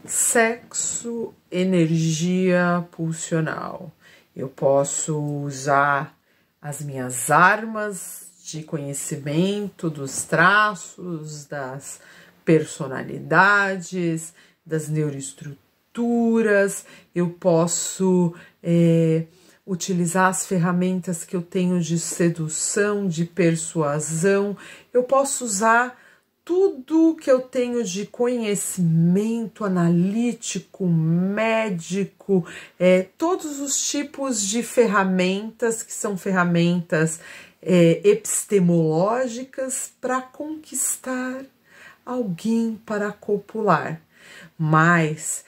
Sexo, energia pulsional. Eu posso usar as minhas armas de conhecimento dos traços, das personalidades, das neuroestruturas. Eu posso utilizar as ferramentas que eu tenho de sedução, de persuasão. Eu posso usar tudo que eu tenho de conhecimento analítico, médico, todos os tipos de ferramentas que são ferramentas epistemológicas para conquistar alguém para copular. Mas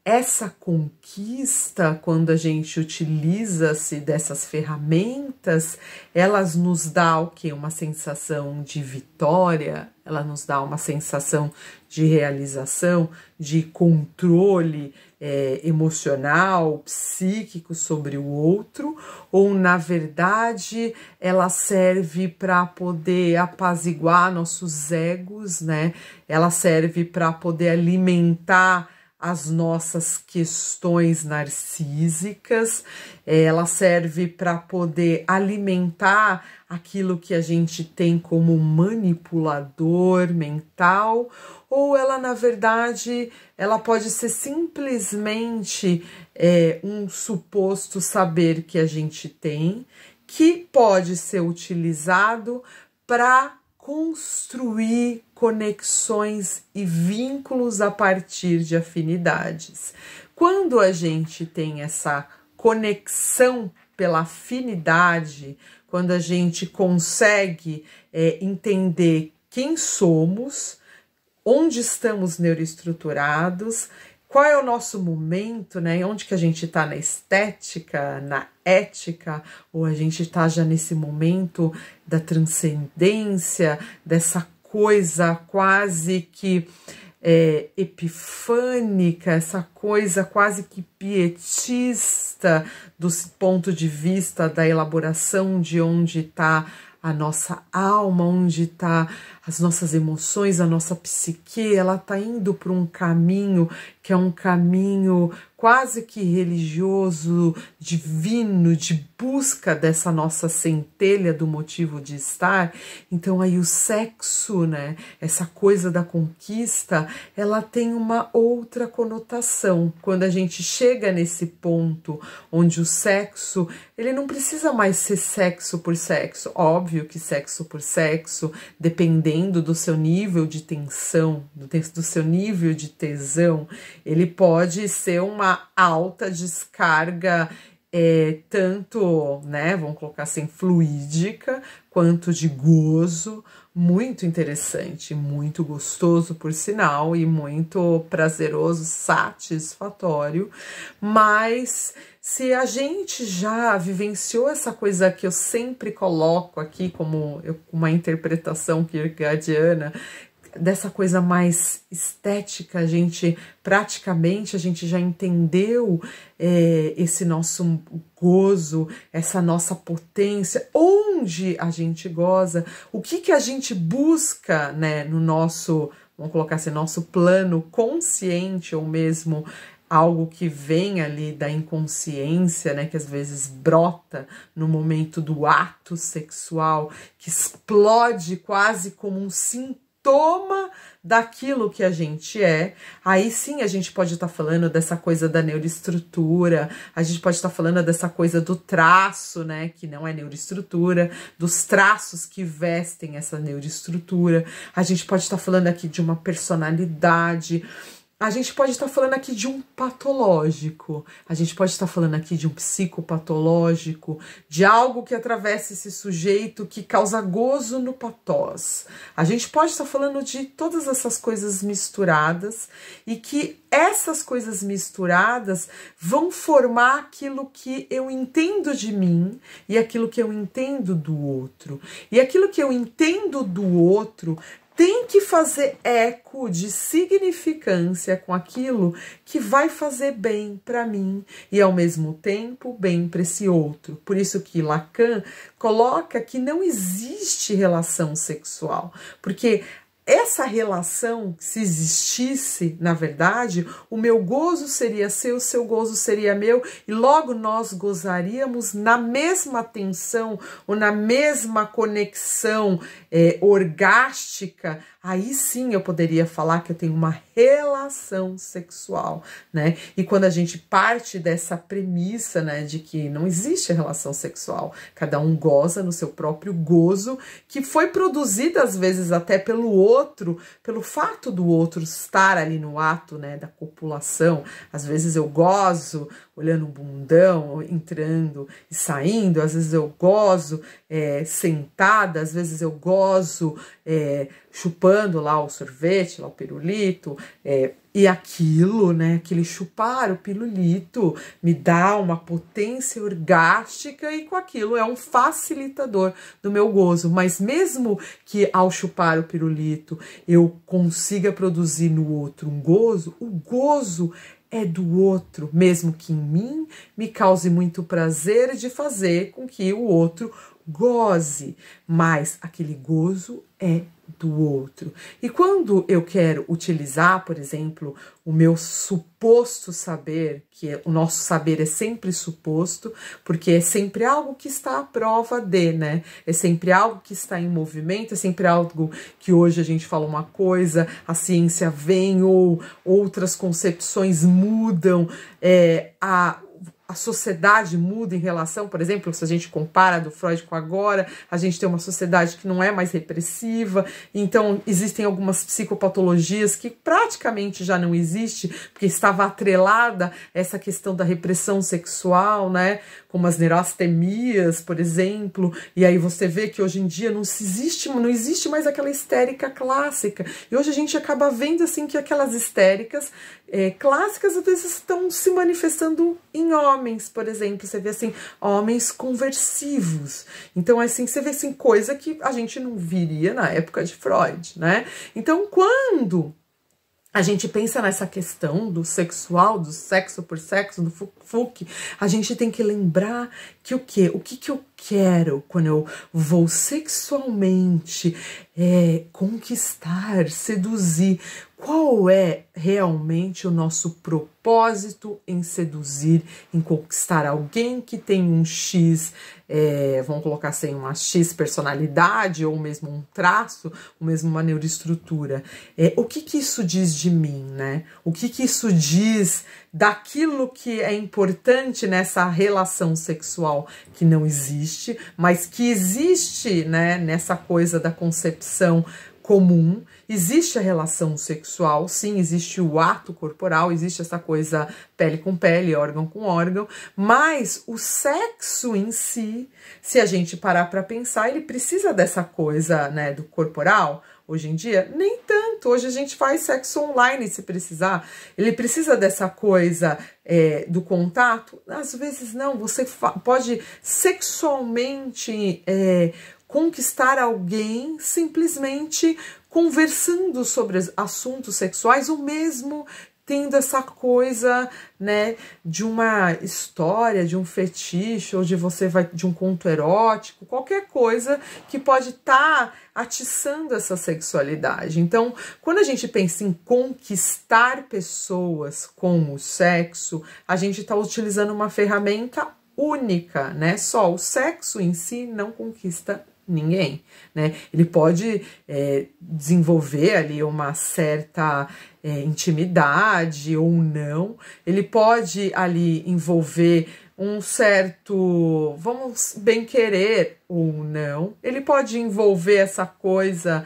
essa conquista, quando a gente utiliza-se dessas ferramentas, elas nos dá o quê? Uma sensação de vitória, ela nos dá uma sensação de realização, de controle emocional, psíquico sobre o outro, ou na verdade ela serve para poder apaziguar nossos egos, né? Ela serve para poder alimentar as nossas questões narcísicas, ela serve para poder alimentar aquilo que a gente tem como manipulador mental, ou ela, na verdade, ela pode ser simplesmente um suposto saber que a gente tem, que pode ser utilizado para construir conexões e vínculos a partir de afinidades. Quando a gente tem essa conexão pela afinidade, quando a gente consegue entender quem somos, onde estamos neuroestruturados, qual é o nosso momento, né? Onde que a gente está na estética, na ética, ou a gente está já nesse momento da transcendência, dessa coisa quase que epifânica, essa coisa quase que pietista do ponto de vista da elaboração de onde está a nossa alma, onde está as nossas emoções, a nossa psique. Ela está indo para um caminho que é um caminho quase que religioso, divino, de busca dessa nossa centelha do motivo de estar. Então aí o sexo, né, essa coisa da conquista, ela tem uma outra conotação. Quando a gente chega nesse ponto onde o sexo, ele não precisa mais ser sexo por sexo. Óbvio que sexo por sexo, dependendo do seu nível de tensão, do seu nível de tesão, ele pode ser uma alta descarga, tanto, né, vamos colocar assim, fluídica, quanto de gozo, muito interessante, muito gostoso, por sinal, e muito prazeroso, satisfatório. Mas se a gente já vivenciou essa coisa que eu sempre coloco aqui como uma interpretação kierkegaardiana, dessa coisa mais estética, a gente já entendeu esse nosso gozo, essa nossa potência, onde a gente goza, o que a gente busca, né, no nosso, vamos colocar assim, nosso plano consciente, ou mesmo algo que vem ali da inconsciência, né, que às vezes brota no momento do ato sexual, que explode quase como um sintoma daquilo que a gente é. Aí sim a gente pode estar falando dessa coisa da neuroestrutura, a gente pode estar falando dessa coisa do traço, né, que não é neuroestrutura, dos traços que vestem essa neuroestrutura, a gente pode estar falando aqui de uma personalidade, a gente pode estar falando aqui de um patológico, a gente pode estar falando aqui de um psicopatológico, de algo que atravessa esse sujeito que causa gozo no patós. A gente pode estar falando de todas essas coisas misturadas e que essas coisas misturadas vão formar aquilo que eu entendo de mim e aquilo que eu entendo do outro. E aquilo que eu entendo do outro tem que fazer eco de significância com aquilo que vai fazer bem para mim e, ao mesmo tempo, bem para esse outro. Por isso que Lacan coloca que não existe relação sexual, porque essa relação, se existisse, na verdade, o meu gozo seria seu, o seu gozo seria meu, e logo nós gozaríamos na mesma tensão ou na mesma conexão orgástica. Aí sim eu poderia falar que eu tenho uma relação sexual, né? E quando a gente parte dessa premissa, né, de que não existe relação sexual, cada um goza no seu próprio gozo, que foi produzido às vezes até pelo outro, pelo fato do outro estar ali no ato, né, da copulação. Às vezes eu gozo olhando um bundão, entrando e saindo, às vezes eu gozo sentada, às vezes eu gozo chupando lá o sorvete, lá o pirulito, e aquilo, né, aquele chupar o pirulito me dá uma potência orgástica e com aquilo é um facilitador do meu gozo. Mas mesmo que ao chupar o pirulito eu consiga produzir no outro um gozo, o gozo é do outro, mesmo que em mim me cause muito prazer de fazer com que o outro goze, mas aquele gozo é do outro. E quando eu quero utilizar, por exemplo, o meu suposto saber, que o nosso saber é sempre suposto, porque é sempre algo que está à prova de, né? É sempre algo que está em movimento, é sempre algo que hoje a gente fala uma coisa, a ciência vem ou outras concepções mudam, a sociedade muda em relação, por exemplo, se a gente compara do Freud com agora, a gente tem uma sociedade que não é mais repressiva, então existem algumas psicopatologias que praticamente já não existe, porque estava atrelada essa questão da repressão sexual, né, como as neurastenias, por exemplo, e aí você vê que hoje em dia não existe mais aquela histérica clássica, e hoje a gente acaba vendo assim que aquelas histéricas clássicas às vezes estão se manifestando em homens, por exemplo, você vê assim, homens conversivos, então assim, você vê assim, coisa que a gente não viria na época de Freud, né? Então quando a gente pensa nessa questão do sexual, do sexo por sexo, do fuc, a gente tem que lembrar que o que eu quero quando eu vou sexualmente conquistar, seduzir, qual é realmente o nosso propósito em seduzir, em conquistar alguém que tem um X, vamos colocar assim, uma X personalidade ou mesmo um traço, ou mesmo uma neuroestrutura. O que isso diz de mim, né? O que isso diz daquilo que é importante nessa relação sexual que não existe, mas que existe, né, nessa coisa da concepção comum. Existe a relação sexual, sim, existe o ato corporal, existe essa coisa pele com pele, órgão com órgão, mas o sexo em si, se a gente parar para pensar, ele precisa dessa coisa, né, do corporal. Hoje em dia, nem tanto. Hoje a gente faz sexo online se precisar. Ele precisa dessa coisa do contato? Às vezes não. Você pode sexualmente conquistar alguém simplesmente conversando sobre assuntos sexuais, ou mesmo tendo essa coisa, né, de uma história, de um fetiche, ou de um conto erótico, qualquer coisa que pode estar atiçando essa sexualidade. Então, quando a gente pensa em conquistar pessoas com o sexo, a gente está utilizando uma ferramenta única, né? Só o sexo em si não conquista ninguém, né? Ele pode desenvolver ali uma certa intimidade ou não, ele pode ali envolver um certo, vamos bem querer ou não, ele pode envolver essa coisa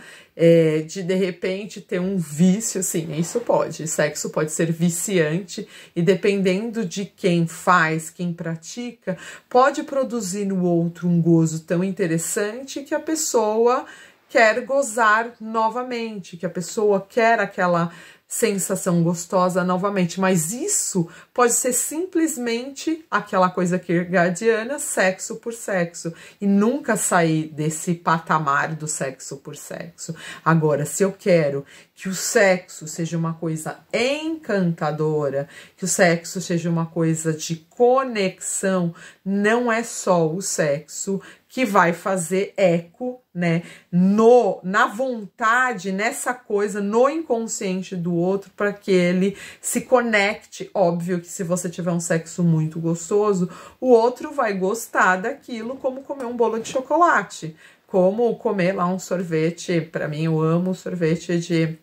de repente ter um vício, sim, isso pode, sexo pode ser viciante e dependendo de quem faz, quem pratica, pode produzir no outro um gozo tão interessante que a pessoa quer gozar novamente, que a pessoa quer aquela sensação gostosa novamente, mas isso pode ser simplesmente aquela coisa kierkegaardiana, sexo por sexo, e nunca sair desse patamar do sexo por sexo. Agora, se eu quero que o sexo seja uma coisa encantadora, que o sexo seja uma coisa de conexão, não é só o sexo que vai fazer eco, né, na vontade, nessa coisa, no inconsciente do outro, para que ele se conecte. Óbvio que se você tiver um sexo muito gostoso, o outro vai gostar daquilo, como comer um bolo de chocolate, como comer lá um sorvete. Para mim, eu amo sorvete de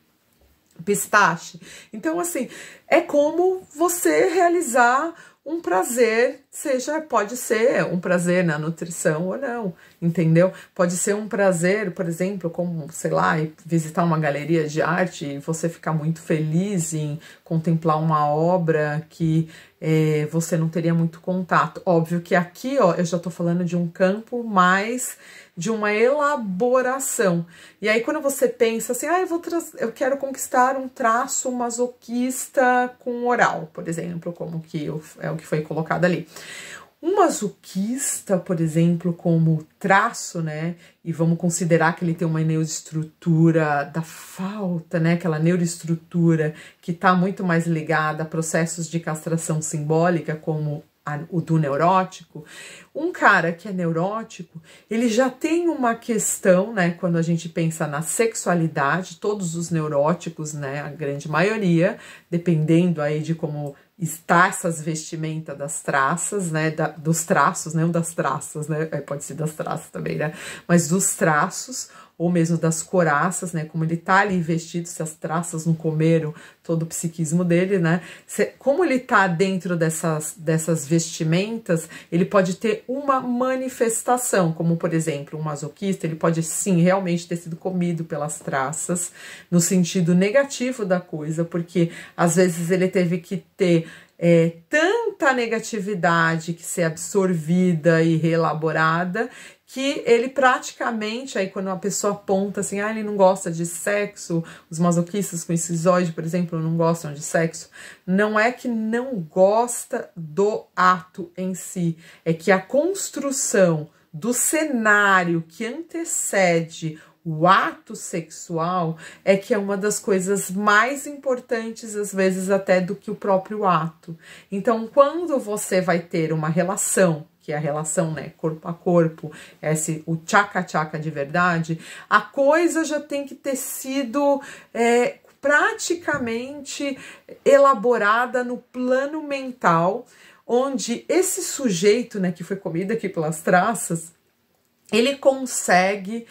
pistache. Então, assim, é como você realizar um prazer, pode ser um prazer na nutrição ou não, entendeu? Pode ser um prazer, por exemplo, como, sei lá, visitar uma galeria de arte e você ficar muito feliz em contemplar uma obra que você não teria muito contato. Óbvio que aqui, ó, eu já tô falando de um campo mais de uma elaboração. E aí, quando você pensa assim, eu quero conquistar um traço masoquista com oral, por exemplo, como que é o que foi colocado ali. Um masoquista, por exemplo, como traço, né? E vamos considerar que ele tem uma neuroestrutura da falta, né? Aquela neuroestrutura que está muito mais ligada a processos de castração simbólica, como o do neurótico. Um cara que é neurótico, ele já tem uma questão, né, quando a gente pensa na sexualidade, todos os neuróticos, né, a grande maioria, dependendo aí de como está essas vestimentas das traças, né, dos traços, não das traças, né, pode ser das traças também, né, mas dos traços, ou mesmo das coraças, né, como ele tá ali vestido, se as traças não comeram todo o psiquismo dele, né, como ele tá dentro dessas vestimentas, ele pode ter uma manifestação, como por exemplo, um masoquista, ele pode sim realmente ter sido comido pelas traças, no sentido negativo da coisa, porque às vezes ele teve que ter tanta negatividade que ser absorvida e reelaborada, que ele praticamente, aí quando uma pessoa aponta assim, ele não gosta de sexo, os masoquistas com esquizoide, por exemplo, não gostam de sexo, não é que não gosta do ato em si, é que a construção do cenário que antecede o ato sexual é que é uma das coisas mais importantes, às vezes até do que o próprio ato. Então, quando você vai ter uma relação, que é a relação, né, corpo a corpo, o tchaca-tchaca de verdade, a coisa já tem que ter sido praticamente elaborada no plano mental, onde esse sujeito, né, que foi comido aqui pelas traças, ele consegue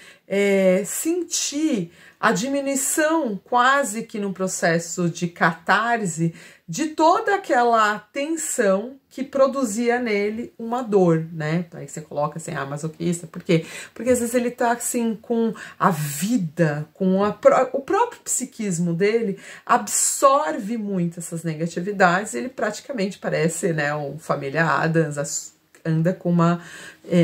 sentir a diminuição quase que no processo de catarse de toda aquela tensão que produzia nele uma dor, né? Aí você coloca assim, masoquista, por quê? Porque às vezes ele tá assim com a vida, com o próprio psiquismo dele, absorve muito essas negatividades, e ele praticamente parece, né, um família Addams, anda com uma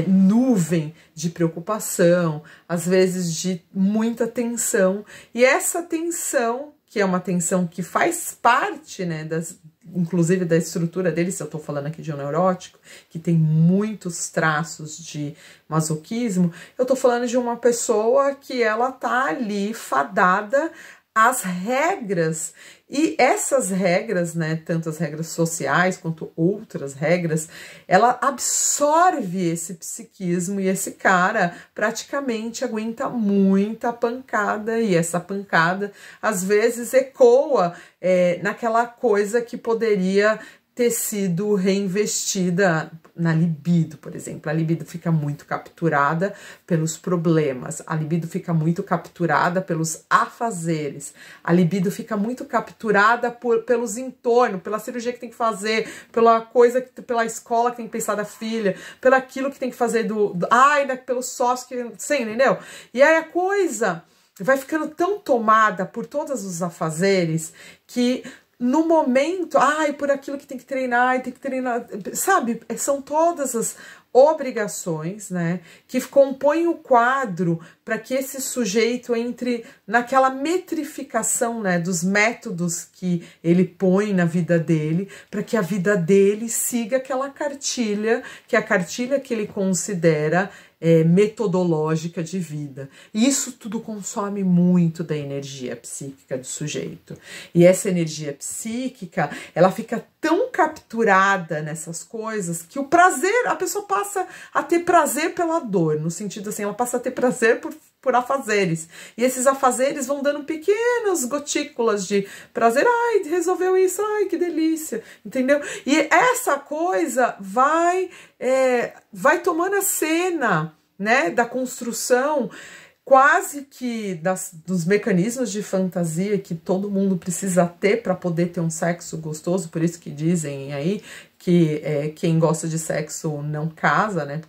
nuvem de preocupação, às vezes de muita tensão, e essa tensão, que é uma tensão que faz parte, né, inclusive da estrutura dele, se eu tô falando aqui de um neurótico, que tem muitos traços de masoquismo, eu tô falando de uma pessoa que ela tá ali fadada às regras, e essas regras, né, tanto as regras sociais quanto outras regras, ela absorve esse psiquismo, e esse cara praticamente aguenta muita pancada, e essa pancada às vezes ecoa naquela coisa que poderia ter sido reinvestida na libido, por exemplo. A libido fica muito capturada pelos problemas, a libido fica muito capturada pelos afazeres, a libido fica muito capturada pelos entornos, pela cirurgia que tem que fazer, pela escola que tem que pensar da filha, pelo aquilo que tem que fazer pelo sócio que... Você entendeu? E aí a coisa vai ficando tão tomada por todos os afazeres que no momento, por aquilo que tem que treinar, sabe? São todas as obrigações, né, que compõem o quadro para que esse sujeito entre naquela metrificação, né, dos métodos que ele põe na vida dele, para que a vida dele siga aquela cartilha, que é a cartilha que ele considera metodológica de vida. E isso tudo consome muito da energia psíquica do sujeito. E essa energia psíquica, ela fica tão capturada nessas coisas que o prazer, a pessoa passa a ter prazer pela dor, no sentido assim, ela passa a ter prazer por afazeres. E esses afazeres vão dando pequenas gotículas de prazer. Ai, resolveu isso, ai, que delícia, entendeu? E essa coisa vai tomando a cena, né, da construção quase que dos mecanismos de fantasia que todo mundo precisa ter para poder ter um sexo gostoso. Por isso que dizem aí que quem gosta de sexo não casa, né,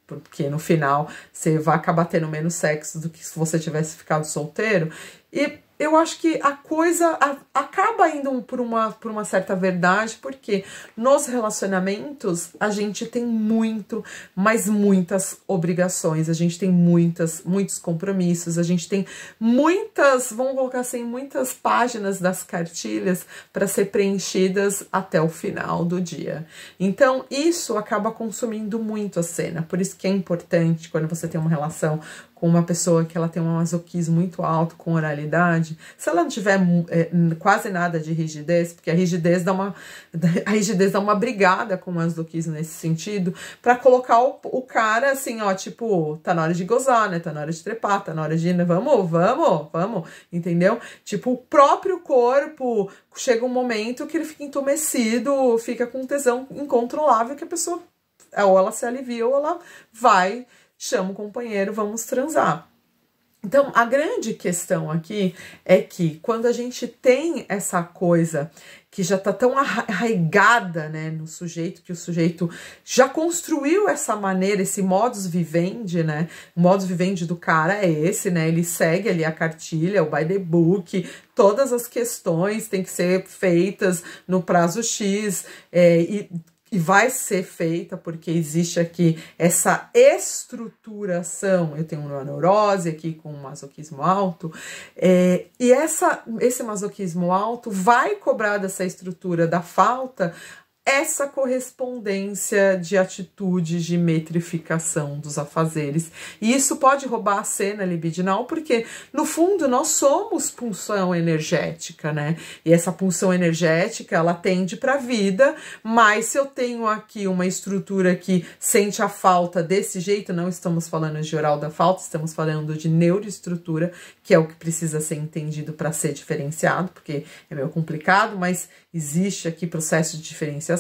porque no final você vai acabar tendo menos sexo do que se você tivesse ficado solteiro. E eu acho que a coisa acaba indo por uma certa verdade, porque nos relacionamentos a gente tem muitas obrigações, a gente tem muitos compromissos, a gente tem vamos colocar assim, muitas páginas das cartilhas para ser preenchidas até o final do dia. Então isso acaba consumindo muito a cena, por isso que é importante quando você tem uma relação com uma pessoa que ela tem um masoquismo muito alto com oralidade, se ela não tiver quase nada de rigidez, porque a rigidez dá uma brigada com o masoquismo nesse sentido, para colocar o cara assim, ó, tipo, tá na hora de gozar, né? Tá na hora de trepar, tá na hora de, vamos, entendeu? Tipo, o próprio corpo chega um momento que ele fica entumecido, fica com tesão incontrolável, que a pessoa, ou ela se alivia, ou ela vai, chama o companheiro, vamos transar. Então, a grande questão aqui é que quando a gente tem essa coisa que já tá tão arraigada, né, no sujeito, que o sujeito já construiu essa maneira, esse modus vivendi, né, o modus vivendi do cara é esse, né, ele segue ali a cartilha, o by the book, todas as questões têm que ser feitas no prazo X, e vai ser feita porque existe aqui essa estruturação. Eu tenho uma neurose aqui com um masoquismo alto, e esse masoquismo alto vai cobrar dessa estrutura da falta essa correspondência de atitudes de metrificação dos afazeres. E isso pode roubar a cena libidinal, porque, no fundo, nós somos pulsão energética, né? E essa pulsão energética, ela tende para a vida, mas se eu tenho aqui uma estrutura que sente a falta desse jeito, não estamos falando de oral da falta, estamos falando de neuroestrutura, que é o que precisa ser entendido para ser diferenciado, porque é meio complicado, mas existe aqui processo de diferenciação.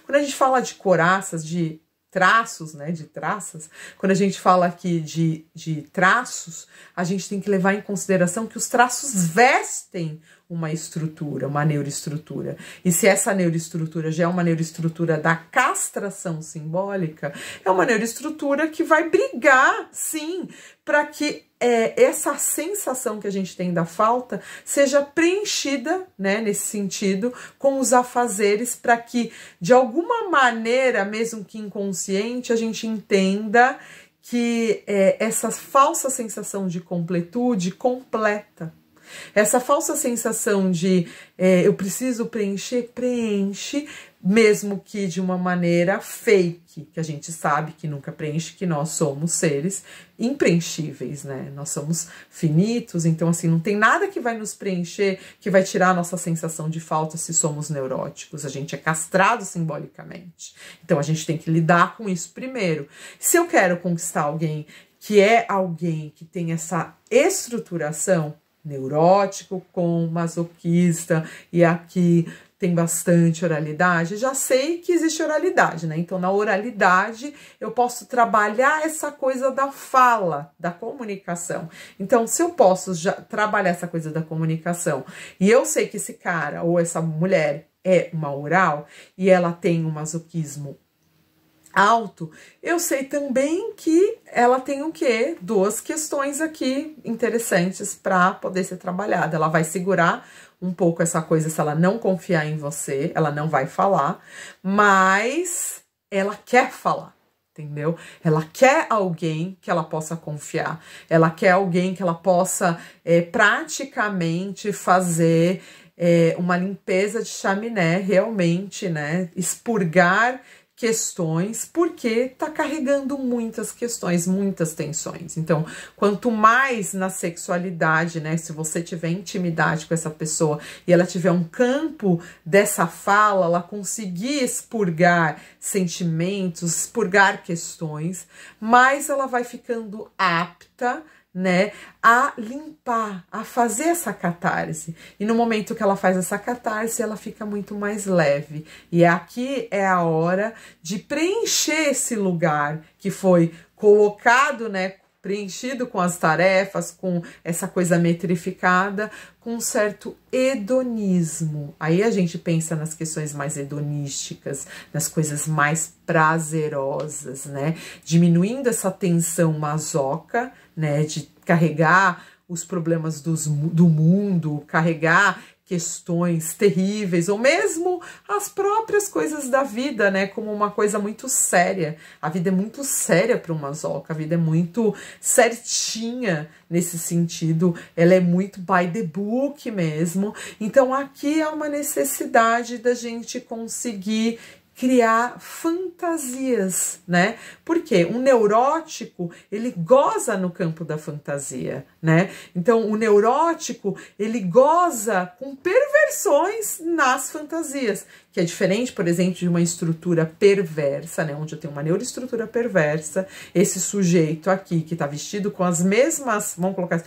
Quando a gente fala de coraças, de traços, né, de traças, quando a gente fala aqui de traços, a gente tem que levar em consideração que os traços vestem uma estrutura, uma neuroestrutura. E se essa neuroestrutura já é uma neuroestrutura da castração simbólica, é uma neuroestrutura que vai brigar, sim, para que essa sensação que a gente tem da falta seja preenchida, né, nesse sentido, com os afazeres, para que, de alguma maneira, mesmo que inconsciente, a gente entenda que essa falsa sensação de completude completa. Essa falsa sensação de eu preciso preencher, preenche, mesmo que de uma maneira fake, que a gente sabe que nunca preenche, que nós somos seres impreenchíveis, né? Nós somos finitos, então assim, não tem nada que vai nos preencher, que vai tirar a nossa sensação de falta se somos neuróticos. A gente é castrado simbolicamente. Então a gente tem que lidar com isso primeiro. Se eu quero conquistar alguém que é alguém que tem essa estruturação, neurótico com masoquista, e aqui tem bastante oralidade, já sei que existe oralidade, né? Então, na oralidade, eu posso trabalhar essa coisa da fala, da comunicação. Então, se eu posso já trabalhar essa coisa da comunicação, e eu sei que esse cara ou essa mulher é uma oral, e ela tem um masoquismo alto, eu sei também que ela tem o quê? Duas questões aqui interessantes para poder ser trabalhada. Ela vai segurar um pouco essa coisa, se ela não confiar em você, ela não vai falar, mas ela quer falar, entendeu? Ela quer alguém que ela possa confiar, ela quer alguém que ela possa praticamente fazer uma limpeza de chaminé, realmente, né? Expurgar questões, porque tá carregando muitas questões, muitas tensões. Então, quanto mais na sexualidade, né, se você tiver intimidade com essa pessoa e ela tiver um campo dessa fala, ela conseguir expurgar sentimentos, expurgar questões, mais ela vai ficando apta, né, a limpar, a fazer essa catarse. E no momento que ela faz essa catarse, ela fica muito mais leve. E aqui é a hora de preencher esse lugar que foi colocado, né, preenchido com as tarefas, com essa coisa metrificada, com um certo hedonismo. Aí a gente pensa nas questões mais hedonísticas, nas coisas mais prazerosas, né? Diminuindo essa tensão masoca, né? De carregar os problemas do mundo, carregar questões terríveis, ou mesmo as próprias coisas da vida, né, como uma coisa muito séria. A vida é muito séria para uma masoca, a vida é muito certinha nesse sentido, ela é muito by the book mesmo. Então aqui há uma necessidade da gente conseguir criar fantasias, né? Porque um neurótico, ele goza no campo da fantasia, né? Então, o neurótico, ele goza com perversões nas fantasias, que é diferente, por exemplo, de uma estrutura perversa, né? Onde eu tenho uma neuroestrutura perversa, esse sujeito aqui, que tá vestido com as mesmas, vamos colocar assim,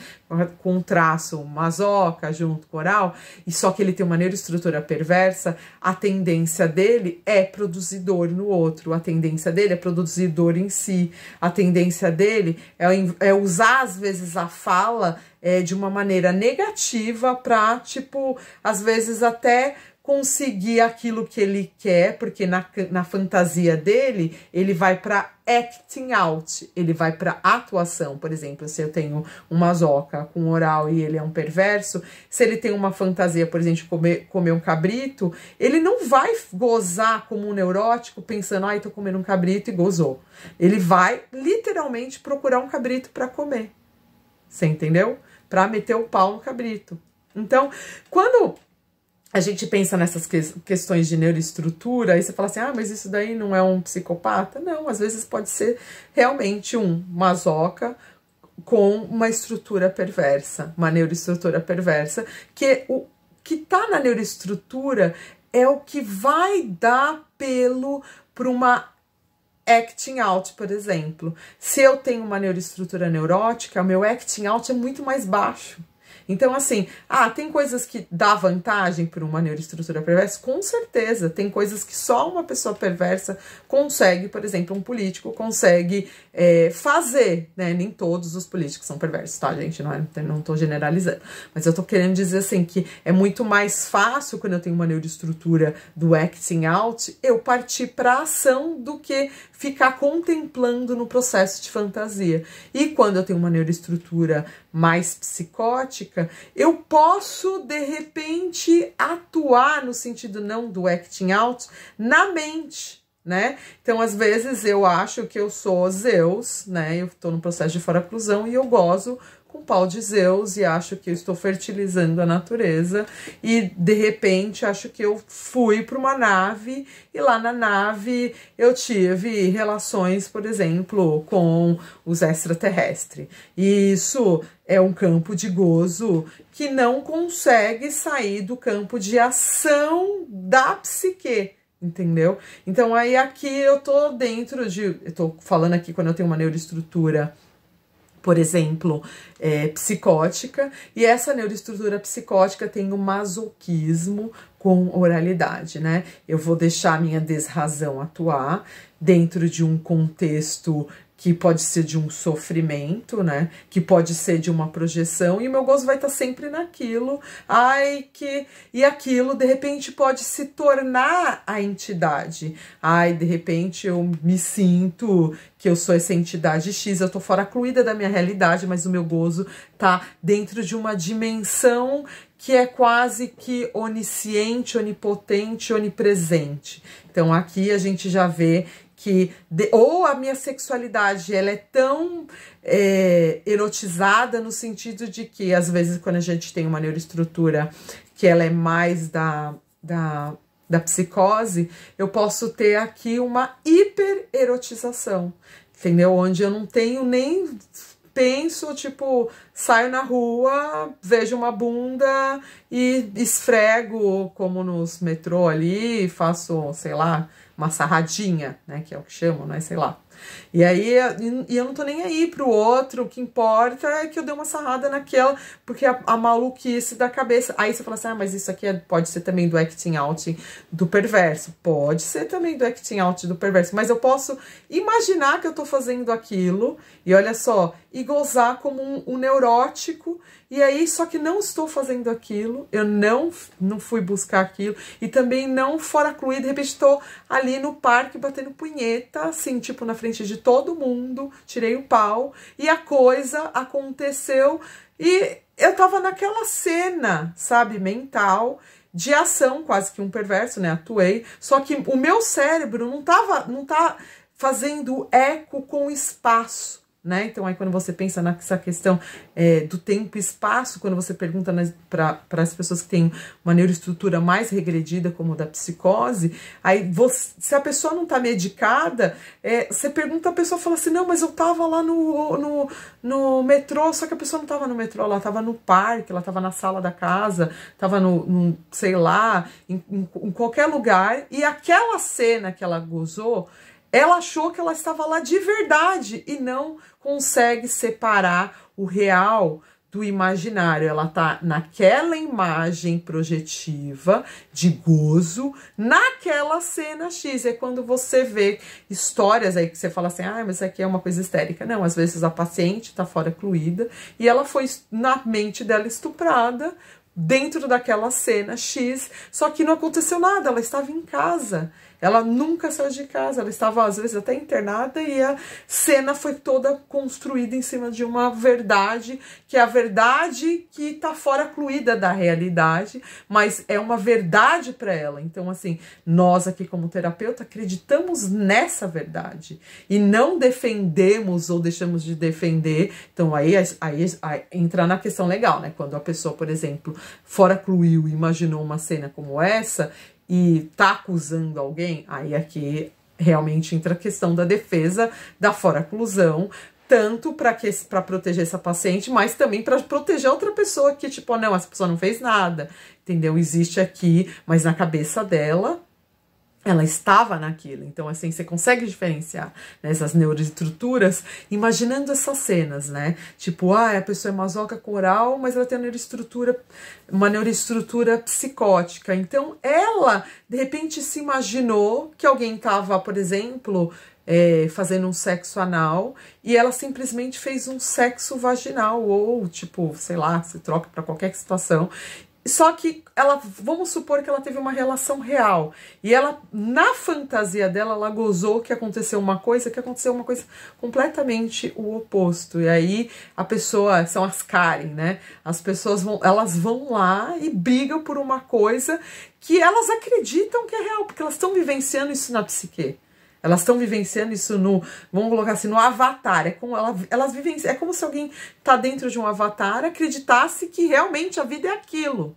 com um traço masoca junto com oral, e só que ele tem uma neuroestrutura perversa, a tendência dele é produzidor no outro, a tendência dele é produzidor em si, a tendência dele é usar, às vezes, a fala de uma maneira negativa para, tipo, às vezes até conseguir aquilo que ele quer, porque na fantasia dele, ele vai para acting out, ele vai para atuação. Por exemplo, se eu tenho uma masoca com oral e ele é um perverso, se ele tem uma fantasia, por exemplo, de comer um cabrito, ele não vai gozar como um neurótico pensando, ai, tô comendo um cabrito e gozou. Ele vai literalmente procurar um cabrito para comer. Você entendeu? Para meter o pau no cabrito. Então, quando a gente pensa nessas questões de neuroestrutura, aí você fala assim, ah, mas isso daí não é um psicopata? Não, às vezes pode ser realmente um masoca com uma estrutura perversa, uma neuroestrutura perversa, que o que tá na neuroestrutura é o que vai dar pelo para uma acting out, por exemplo. Se eu tenho uma neuroestrutura neurótica, o meu acting out é muito mais baixo. Então, assim, tem coisas que dá vantagem para uma neuroestrutura perversa? Com certeza. Tem coisas que só uma pessoa perversa consegue, por exemplo, um político consegue fazer, né? Nem todos os políticos são perversos, tá, gente? Não tô generalizando. Mas eu tô querendo dizer, assim, que é muito mais fácil, quando eu tenho uma neuroestrutura do acting out, eu partir para ação do que ficar contemplando no processo de fantasia. E quando eu tenho uma neuroestrutura mais psicótica, eu posso, de repente, atuar no sentido não do acting out, na mente, né? Então, às vezes, eu acho que eu sou Zeus, né? Eu tô no processo de foraclusão e eu gozo com o pau de Zeus e acho que eu estou fertilizando a natureza e, de repente, acho que eu fui para uma nave e lá na nave eu tive relações, por exemplo, com os extraterrestres. E isso é um campo de gozo que não consegue sair do campo de ação da psique, entendeu? Então, aí aqui eu tô dentro de... Eu tô falando aqui quando eu tenho uma neuroestrutura, por exemplo, psicótica, e essa neuroestrutura psicótica tem o masoquismo com oralidade, né? Eu vou deixar a minha desrazão atuar dentro de um contexto que pode ser de um sofrimento, né? Que pode ser de uma projeção, e o meu gozo vai estar sempre naquilo. E aquilo, de repente, pode se tornar a entidade. De repente, eu me sinto que eu sou essa entidade X, eu tô fora-cluída da minha realidade, mas o meu gozo tá dentro de uma dimensão que é quase que onisciente, onipotente, onipresente. Então, aqui a gente já vê que ou a minha sexualidade ela é tão erotizada no sentido de que, às vezes, quando a gente tem uma neuroestrutura que ela é mais da da psicose, eu posso ter aqui uma hipererotização, entendeu? Onde eu não tenho nem penso, tipo, saio na rua, vejo uma bunda e esfrego, como nos metrô ali, faço, sei lá, uma sarradinha, né, que é o que chamam, né, sei lá. E aí, eu não tô nem aí pro outro, o que importa é que eu dei uma sarrada naquela, porque a maluquice da cabeça. Aí você fala assim, ah, mas isso aqui pode ser também do acting out do perverso. Pode ser também do acting out do perverso, mas eu posso imaginar que eu tô fazendo aquilo, e olha só, e gozar como um neurótico, e aí, só que não estou fazendo aquilo, eu não fui buscar aquilo, e também não fora cluído, de repente estou ali no parque batendo punheta, assim, tipo, na frente de todo mundo, tirei o pau, e a coisa aconteceu, e eu tava naquela cena, sabe, mental, de ação, quase que um perverso, né, atuei, só que o meu cérebro não tá fazendo eco com o espaço, né? Então, aí quando você pensa nessa questão do tempo e espaço, quando você pergunta para as pessoas que têm uma neuroestrutura mais regredida, como da psicose, aí se a pessoa não está medicada, você pergunta, a pessoa fala assim, não, mas eu estava lá no metrô, só que a pessoa não estava no metrô, ela estava no parque, ela estava na sala da casa, estava sei lá, em qualquer lugar, e aquela cena que ela gozou, ela achou que ela estava lá de verdade e não consegue separar o real do imaginário. Ela tá naquela imagem projetiva de gozo, naquela cena X. É quando você vê histórias aí que você fala assim, ah, mas isso aqui é uma coisa histérica. Não, às vezes a paciente tá fora cluída e ela foi na mente dela estuprada dentro daquela cena X, só que não aconteceu nada, ela estava em casa. Ela nunca saiu de casa, ela estava às vezes até internada e a cena foi toda construída em cima de uma verdade, que é a verdade que está fora cluída da realidade, mas é uma verdade para ela. Então, assim, nós aqui como terapeuta acreditamos nessa verdade e não defendemos ou deixamos de defender. Então, aí entra na questão legal, né? Quando a pessoa, por exemplo, fora cluiu e imaginou uma cena como essa, e tá acusando alguém, aí aqui realmente entra a questão da defesa da fora-clusão, tanto para proteger essa paciente, mas também para proteger outra pessoa que, tipo, não, essa pessoa não fez nada, entendeu? Existe aqui, mas na cabeça dela, ela estava naquilo. Então, assim, você consegue diferenciar, né, essas neuroestruturas imaginando essas cenas, né? Tipo, a pessoa é masoca com oral, mas ela tem uma neuroestrutura psicótica. Então, ela, de repente, se imaginou que alguém estava, por exemplo, fazendo um sexo anal e ela simplesmente fez um sexo vaginal ou, tipo, sei lá, se troca para qualquer situação. Só que vamos supor que ela teve uma relação real e ela, na fantasia dela, ela gozou que aconteceu uma coisa completamente o oposto. E aí a pessoa, são as Karen, né? As pessoas elas vão lá e brigam por uma coisa que elas acreditam que é real, porque elas estão vivenciando isso na psique. Elas estão vivenciando isso vamos colocar assim, no avatar. Elas vivenciam, é como se alguém tá dentro de um avatar acreditasse que realmente a vida é aquilo.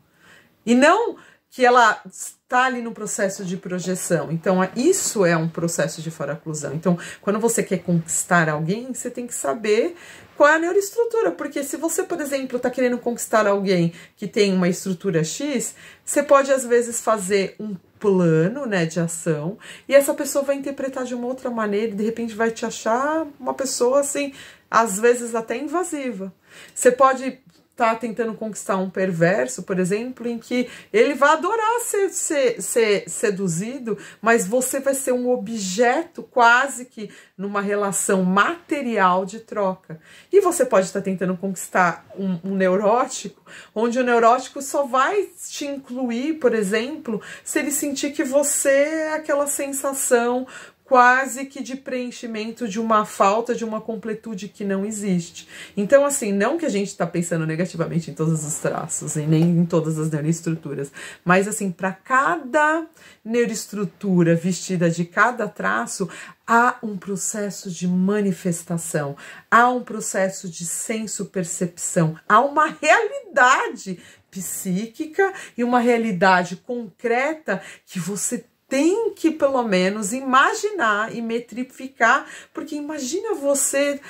E não que ela está ali no processo de projeção. Então, isso é um processo de fora-clusão. Então, quando você quer conquistar alguém, você tem que saber qual é a neuroestrutura. Porque se você, por exemplo, está querendo conquistar alguém que tem uma estrutura X, você pode, às vezes, fazer um plano, né, de ação, e essa pessoa vai interpretar de uma outra maneira e de repente vai te achar uma pessoa assim, às vezes até invasiva. Você pode estar tentando conquistar um perverso, por exemplo, em que ele vai adorar ser seduzido, mas você vai ser um objeto quase que numa relação material de troca. E você pode estar tentando conquistar um neurótico, onde o neurótico só vai te incluir, por exemplo, se ele sentir que você é aquela sensação quase que de preenchimento de uma falta, de uma completude que não existe. Então, assim, não que a gente está pensando negativamente em todos os traços e nem em todas as neuroestruturas, mas, assim, para cada neuroestrutura vestida de cada traço, há um processo de manifestação, há um processo de senso-percepção, há uma realidade psíquica e uma realidade concreta que você tem que, pelo menos, imaginar e metrificar, porque imagina você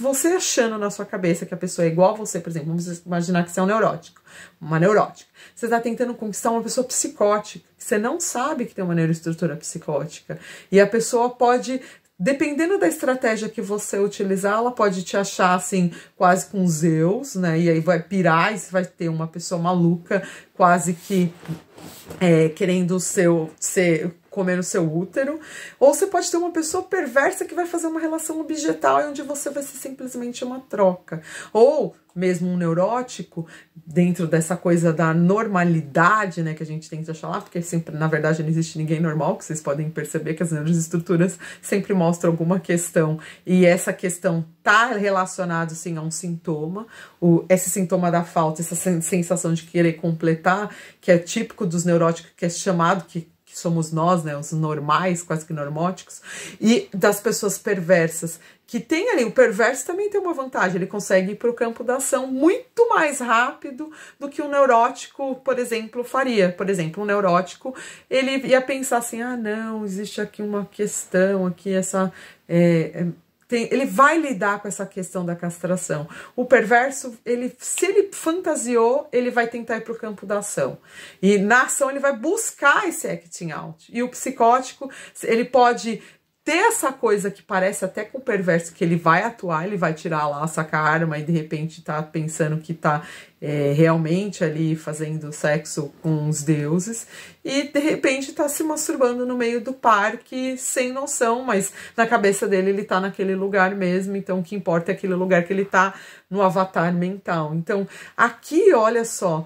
você achando na sua cabeça que a pessoa é igual a você, por exemplo, vamos imaginar que você é um neurótico, uma neurótica. Você está tentando conquistar uma pessoa psicótica, você não sabe que tem uma neuroestrutura psicótica, e a pessoa pode, dependendo da estratégia que você utilizar, ela pode te achar assim, quase com Zeus, né? E aí vai pirar e você vai ter uma pessoa maluca, quase que querendo comer no seu útero. Ou você pode ter uma pessoa perversa que vai fazer uma relação objetal onde você vai ser simplesmente uma troca. Ou mesmo um neurótico, dentro dessa coisa da normalidade, né, que a gente tenta achar lá, porque sempre, na verdade, não existe ninguém normal, que vocês podem perceber que as neuroestruturas sempre mostram alguma questão, e essa questão tá relacionada, sim, a um sintoma, esse sintoma da falta, essa sensação de querer completar, que é típico dos neuróticos, que é chamado, que somos nós, né, os normais, quase que normóticos, e das pessoas perversas, que tem ali, o perverso também tem uma vantagem, ele consegue ir para o campo da ação muito mais rápido do que um neurótico, por exemplo, faria. Por exemplo, um neurótico, ele ia pensar assim, ah, não, existe aqui uma questão, aqui essa... ele vai lidar com essa questão da castração. O perverso, se ele fantasiou, ele vai tentar ir para o campo da ação. E na ação ele vai buscar esse acting out. E o psicótico, ele pode ter essa coisa que parece até com o perverso, que ele vai atuar, ele vai tirar lá, sacar a arma e de repente tá pensando que tá realmente ali fazendo sexo com os deuses, e de repente tá se masturbando no meio do parque sem noção, mas na cabeça dele ele tá naquele lugar mesmo, então o que importa é aquele lugar que ele tá no avatar mental. Então aqui, olha só,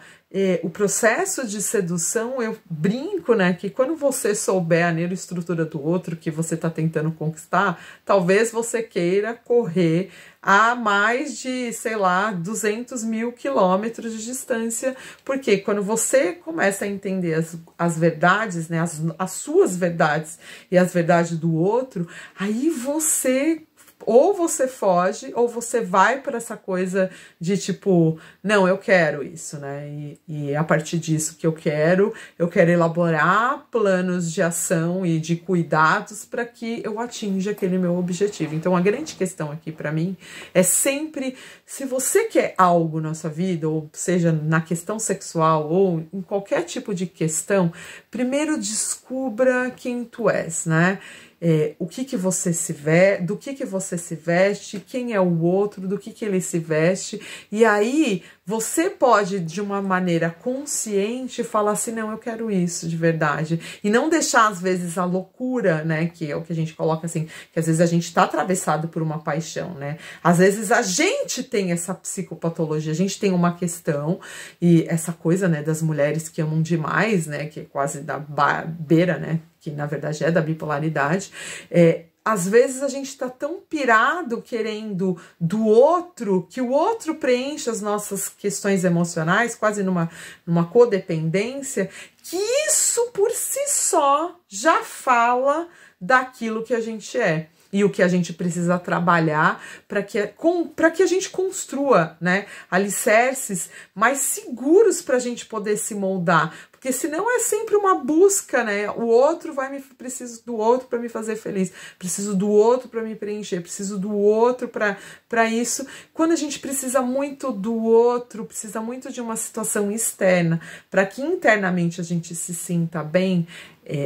o processo de sedução, eu brinco, né, que quando você souber a neuroestrutura do outro que você tá tentando conquistar, talvez você queira correr a mais de, sei lá, 200 mil quilômetros de distância, porque quando você começa a entender as verdades, né, as suas verdades e as verdades do outro, aí você... ou você foge, ou você vai para essa coisa de tipo, não, eu quero isso, né? E a partir disso que eu quero elaborar planos de ação e de cuidados para que eu atinja aquele meu objetivo. Então, a grande questão aqui para mim é sempre, se você quer algo na sua vida, ou seja, na questão sexual, ou em qualquer tipo de questão, primeiro descubra quem tu és, né? O que você se veste, do que você se veste, quem é o outro, do que ele se veste, e aí você pode, de uma maneira consciente, falar assim, não, eu quero isso de verdade, e não deixar, às vezes, a loucura, né, que é o que a gente coloca assim, que às vezes a gente tá atravessado por uma paixão, né, às vezes a gente tem essa psicopatologia, a gente tem uma questão, e essa coisa, né, das mulheres que amam demais, né, que é quase da beira, né, que na verdade é da bipolaridade, às vezes a gente tá tão pirado querendo do outro, que o outro preenche as nossas questões emocionais, quase numa codependência, que isso por si só já fala daquilo que a gente é. E o que a gente precisa trabalhar para que a gente construa, né, alicerces mais seguros para a gente poder se moldar. Porque senão é sempre uma busca, né? O outro preciso do outro para me fazer feliz, preciso do outro para me preencher, preciso do outro para isso. Quando a gente precisa muito do outro, precisa muito de uma situação externa, para que internamente a gente se sinta bem,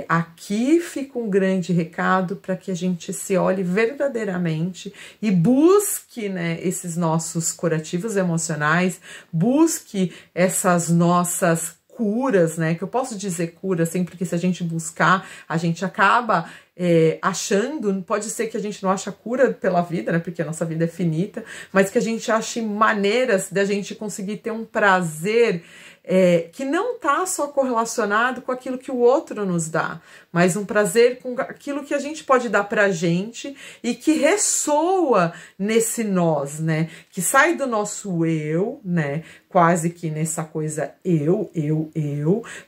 aqui fica um grande recado para que a gente se olhe verdadeiramente e busque, né, esses nossos curativos emocionais, busque essas nossas curas, né, que eu posso dizer cura sempre, que se a gente buscar, a gente acaba achando, pode ser que a gente não ache a cura pela vida, né, porque a nossa vida é finita, mas que a gente ache maneiras da gente conseguir ter um prazer que não está só correlacionado com aquilo que o outro nos dá, mas um prazer com aquilo que a gente pode dar pra gente e que ressoa nesse nós, né? Que sai do nosso eu, né? Quase que nessa coisa eu,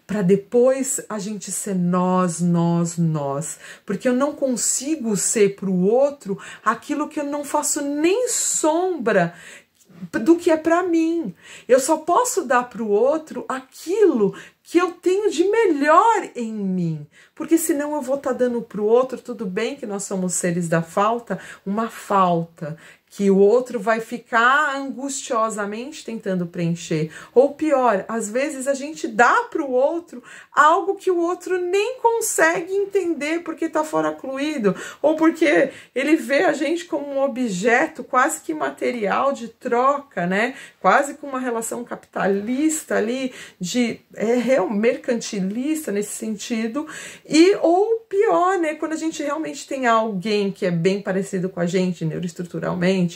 para depois a gente ser nós. Porque eu não consigo ser pro outro aquilo que eu não faço nem sombra do que é para mim. Eu só posso dar para o outro aquilo que eu tenho de melhor em mim, porque senão eu vou estar dando para o outro, tudo bem que nós somos seres da falta, uma falta que o outro vai ficar angustiosamente tentando preencher. Ou pior, às vezes a gente dá para o outro algo que o outro nem consegue entender porque está fora fluido, ou porque ele vê a gente como um objeto quase que material de troca, né? Quase com uma relação capitalista ali, de mercantilista nesse sentido, ou pior, né? Quando a gente realmente tem alguém que é bem parecido com a gente neuroestruturalmente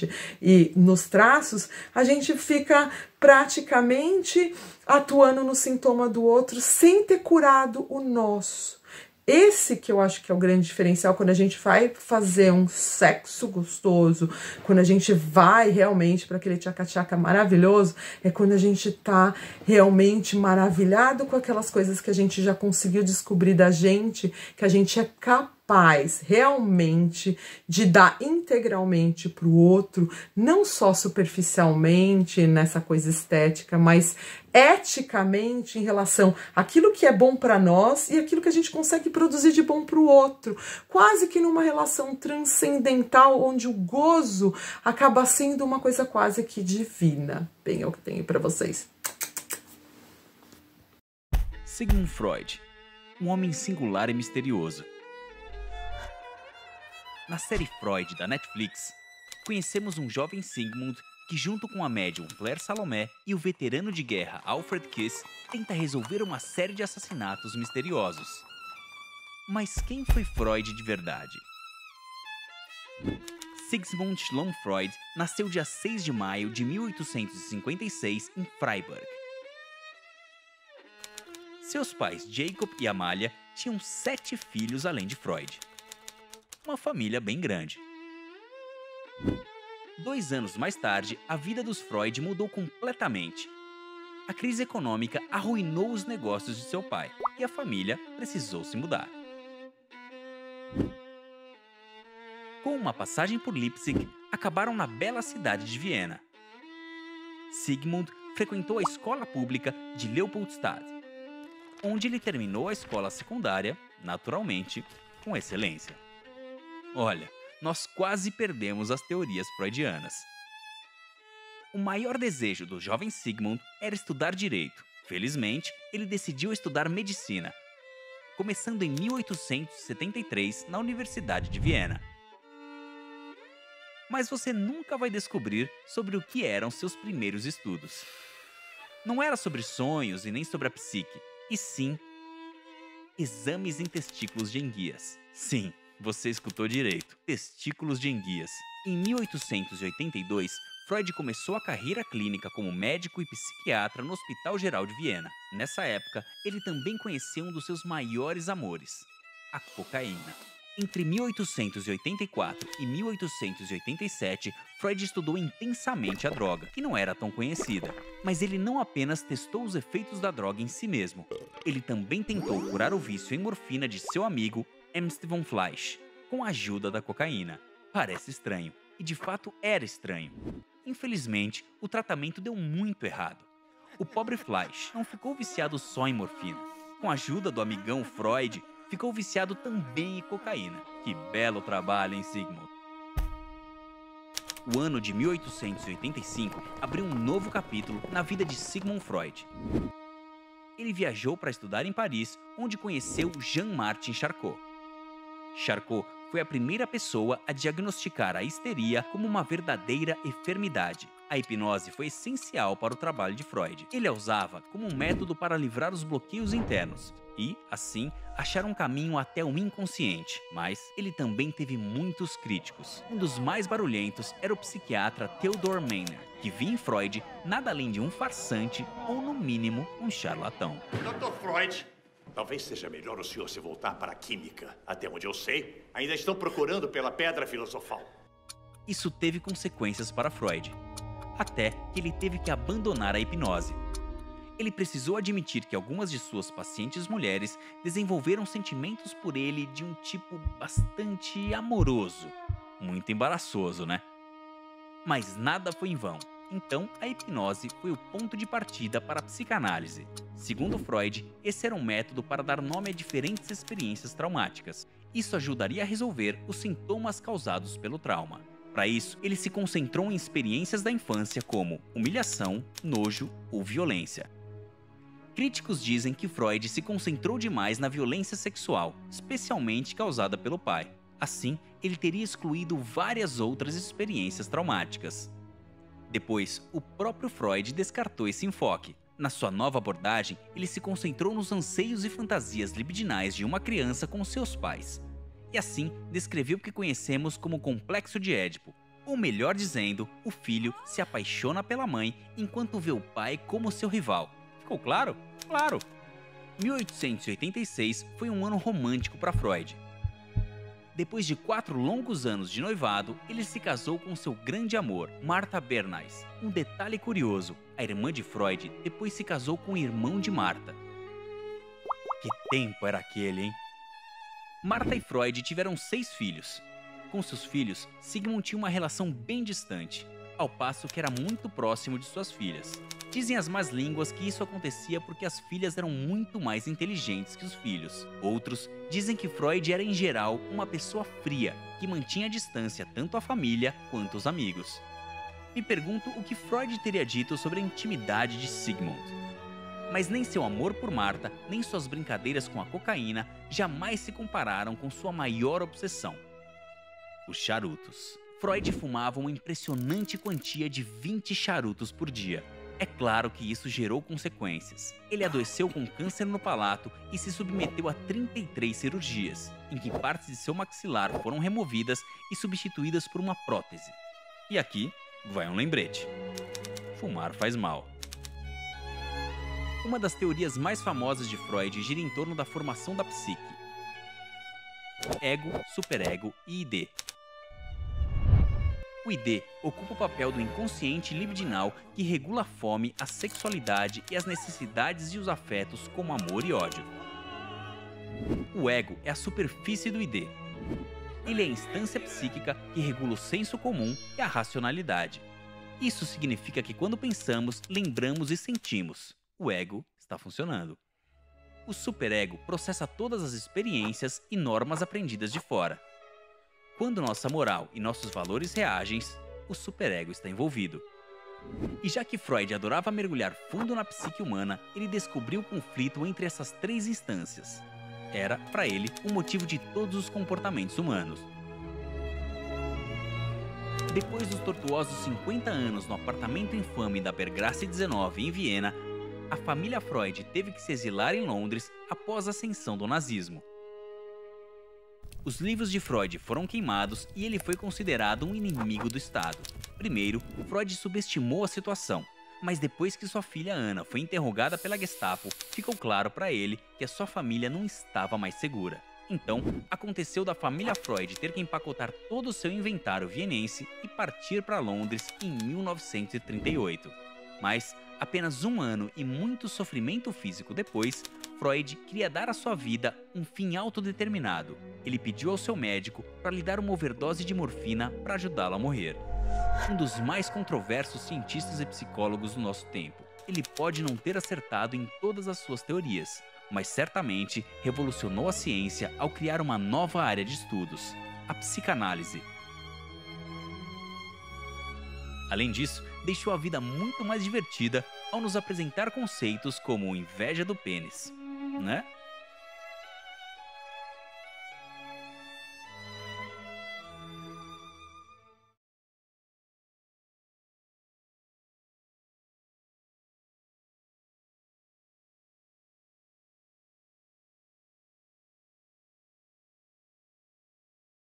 e nos traços, a gente fica praticamente atuando no sintoma do outro sem ter curado o nosso. Esse que eu acho que é o grande diferencial quando a gente vai fazer um sexo gostoso, quando a gente vai realmente para aquele tchaca-tchaca maravilhoso, é quando a gente tá realmente maravilhado com aquelas coisas que a gente já conseguiu descobrir da gente, que a gente é capaz realmente de dar integralmente para o outro, não só superficialmente nessa coisa estética, mas eticamente em relação àquilo que é bom para nós e aquilo que a gente consegue produzir de bom para o outro, quase que numa relação transcendental onde o gozo acaba sendo uma coisa quase que divina. Bem, é o que tenho para vocês. Sigmund Freud, um homem singular e misterioso. Na série Freud da Netflix, conhecemos um jovem Sigmund que, junto com a médium Claire Salomé e o veterano de guerra Alfred Kiss, tenta resolver uma série de assassinatos misteriosos. Mas quem foi Freud de verdade? Sigmund Schlong Freud nasceu dia 6 de maio de 1856 em Freiburg. Seus pais Jacob e Amália tinham 7 filhos além de Freud. Uma família bem grande. 2 anos mais tarde, a vida dos Freud mudou completamente. A crise econômica arruinou os negócios de seu pai e a família precisou se mudar. Com uma passagem por Leipzig, acabaram na bela cidade de Viena. Sigmund frequentou a escola pública de Leopoldstadt, onde ele terminou a escola secundária, naturalmente, com excelência. Olha, nós quase perdemos as teorias freudianas. O maior desejo do jovem Sigmund era estudar direito. Felizmente, ele decidiu estudar medicina, começando em 1873 na Universidade de Viena. Mas você nunca vai descobrir sobre o que eram seus primeiros estudos. Não era sobre sonhos e nem sobre a psique, e sim exames em testículos de enguias. Sim, você escutou direito, testículos de enguias. Em 1882, Freud começou a carreira clínica como médico e psiquiatra no Hospital Geral de Viena. Nessa época, ele também conheceu um dos seus maiores amores, a cocaína. Entre 1884 e 1887, Freud estudou intensamente a droga, que não era tão conhecida. Mas ele não apenas testou os efeitos da droga em si mesmo, ele também tentou curar o vício em morfina de seu amigo Ernst von Fleisch, com a ajuda da cocaína. Parece estranho, e de fato era estranho. Infelizmente, o tratamento deu muito errado. O pobre Fleisch não ficou viciado só em morfina. Com a ajuda do amigão Freud, ficou viciado também em cocaína. Que belo trabalho, hein, Sigmund? O ano de 1885 abriu um novo capítulo na vida de Sigmund Freud. Ele viajou para estudar em Paris, onde conheceu Jean-Martin Charcot. Charcot foi a primeira pessoa a diagnosticar a histeria como uma verdadeira enfermidade. A hipnose foi essencial para o trabalho de Freud. Ele a usava como um método para livrar os bloqueios internos e, assim, achar um caminho até o inconsciente. Mas ele também teve muitos críticos. Um dos mais barulhentos era o psiquiatra Theodor Meiner, que via em Freud nada além de um farsante ou, no mínimo, um charlatão. Dr. Freud, talvez seja melhor o senhor se voltar para a química. Até onde eu sei, ainda estão procurando pela pedra filosofal. Isso teve consequências para Freud, até que ele teve que abandonar a hipnose. Ele precisou admitir que algumas de suas pacientes mulheres desenvolveram sentimentos por ele de um tipo bastante amoroso. Muito embaraçoso, né? Mas nada foi em vão. Então, a hipnose foi o ponto de partida para a psicanálise. Segundo Freud, esse era um método para dar nome a diferentes experiências traumáticas. Isso ajudaria a resolver os sintomas causados pelo trauma. Para isso, ele se concentrou em experiências da infância como humilhação, nojo ou violência. Críticos dizem que Freud se concentrou demais na violência sexual, especialmente causada pelo pai. Assim, ele teria excluído várias outras experiências traumáticas. Depois, o próprio Freud descartou esse enfoque. Na sua nova abordagem, ele se concentrou nos anseios e fantasias libidinais de uma criança com seus pais. E assim, descreveu o que conhecemos como complexo de Édipo. Ou melhor dizendo, o filho se apaixona pela mãe enquanto vê o pai como seu rival. Ficou claro? Claro! 1886 foi um ano romântico para Freud. Depois de 4 longos anos de noivado, ele se casou com seu grande amor, Martha Bernays. Um detalhe curioso, a irmã de Freud depois se casou com o irmão de Martha. Que tempo era aquele, hein? Martha e Freud tiveram 6 filhos. Com seus filhos, Sigmund tinha uma relação bem distante, ao passo que era muito próximo de suas filhas. Dizem as más línguas que isso acontecia porque as filhas eram muito mais inteligentes que os filhos. Outros dizem que Freud era em geral uma pessoa fria, que mantinha à distância tanto a família quanto os amigos. Me pergunto o que Freud teria dito sobre a intimidade de Sigmund. Mas nem seu amor por Martha, nem suas brincadeiras com a cocaína jamais se compararam com sua maior obsessão: os charutos. Freud fumava uma impressionante quantia de 20 charutos por dia. É claro que isso gerou consequências. Ele adoeceu com câncer no palato e se submeteu a 33 cirurgias, em que partes de seu maxilar foram removidas e substituídas por uma prótese. E aqui vai um lembrete: fumar faz mal. Uma das teorias mais famosas de Freud gira em torno da formação da psique: ego, superego e id. O id ocupa o papel do inconsciente libidinal que regula a fome, a sexualidade e as necessidades e os afetos como amor e ódio. O ego é a superfície do id. Ele é a instância psíquica que regula o senso comum e a racionalidade. Isso significa que quando pensamos, lembramos e sentimos, o ego está funcionando. O superego processa todas as experiências e normas aprendidas de fora. Quando nossa moral e nossos valores reagem, o superego está envolvido. E já que Freud adorava mergulhar fundo na psique humana, ele descobriu o conflito entre essas 3 instâncias. Era, para ele, o motivo de todos os comportamentos humanos. Depois dos tortuosos 50 anos no apartamento infame da Bergrasse 19 em Viena, a família Freud teve que se exilar em Londres após a ascensão do nazismo. Os livros de Freud foram queimados e ele foi considerado um inimigo do Estado. Primeiro, Freud subestimou a situação, mas depois que sua filha Ana foi interrogada pela Gestapo, ficou claro para ele que a sua família não estava mais segura. Então, aconteceu da família Freud ter que empacotar todo o seu inventário vienense e partir para Londres em 1938. Mas, apenas 1 ano e muito sofrimento físico depois, Freud queria dar à sua vida um fim autodeterminado. Ele pediu ao seu médico para lhe dar uma overdose de morfina para ajudá-lo a morrer. Um dos mais controversos cientistas e psicólogos do nosso tempo. Ele pode não ter acertado em todas as suas teorias, mas certamente revolucionou a ciência ao criar uma nova área de estudos: a psicanálise. Além disso, deixou a vida muito mais divertida ao nos apresentar conceitos como inveja do pênis, né?